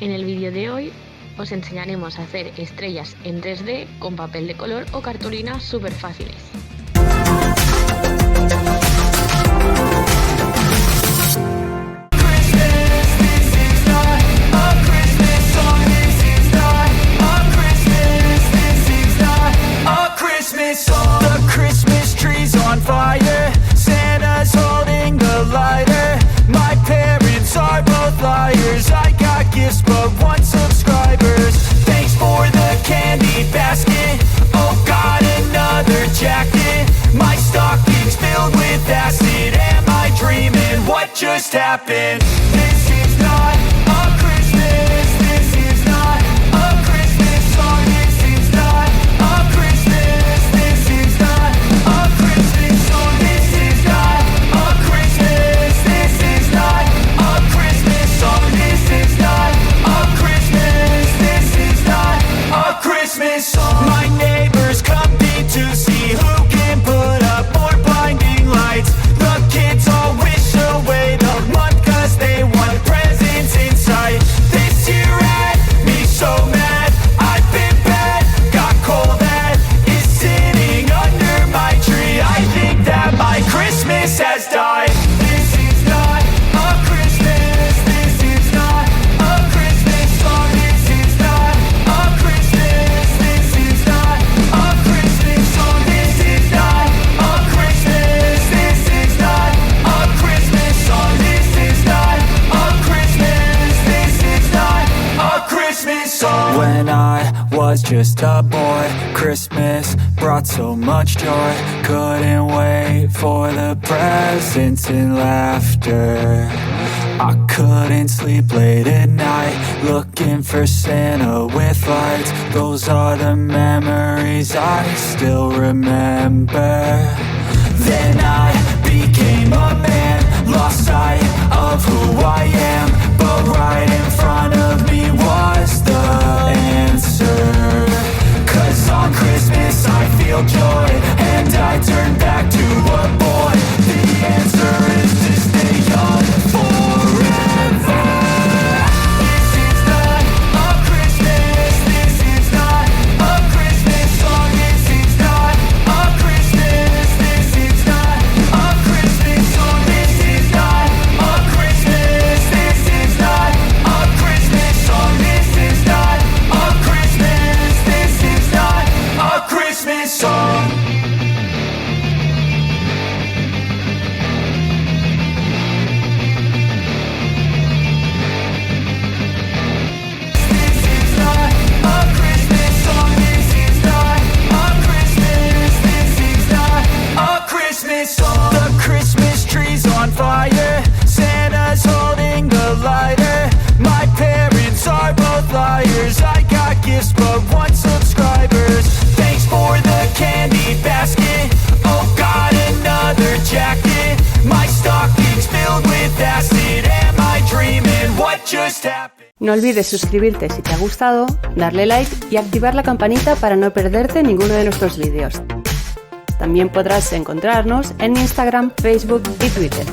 En el vídeo de hoy os enseñaremos a hacer estrellas en 3D con papel de color o cartulina súper fáciles. The Christmas tree's on fire, Santa's holding the lighter. My parents are both liars, I got gifts but 1 subscribers. Thanks for the candy basket, oh got another jacket. My stocking's filled with acid, am I dreaming? What just happened? This is not a Christmas, this is not a Christmas song. This is not a Christmas, this is not a Christmas song. This is not a Christmas, this is not a Christmas song. This is not a Christmas, this is not a Christmas song. My neighbors compete to see who can put up more blinding lights. The kids all wish away the month cause they want presents in sight. This year had me so mad, I've been bad, got coal that is sitting under my tree. I think that my Christmas has died. This is not a Christmas, this is not a Christmas song. This is not a Christmas, this is not a Christmas song. This is not a Christmas, this is not a Christmas song. This is not a Christmas, this is not a Christmas song. When I was just a boy, Christmas brought so much joy. Couldn't wait for the presents and laughter. I couldn't sleep late at night, looking for Santa with lights. Those are the memories I still remember. Then I became a man, lost sight of who I am. But right in front of me was the answer. Cause on Christmas I feel joy, and I turn back to a boy. The answer is to stay young forever. This is not a Christmas, this is not a Christmas song. This is not a Christmas, this is not a Christmas song. This is not a Christmas, this is not a Christmas song. This is not a Christmas, this is not a Christmas song. This is not a Christmas song. This is not a Christmas, this is not a Christmas song. The Christmas tree's on fire, Santa's holding the lighter. My parents are both liars, I got gifts but 1 subscribers. Thanks for the candy basket, oh got another jacket. My stocking's filled with acid, am I dreaming? What just happened? No olvides suscribirte si te ha gustado, darle like y activar la campanita para no perderte ninguno de nuestros vídeos. También podrás encontrarnos en Instagram, Facebook y Twitter.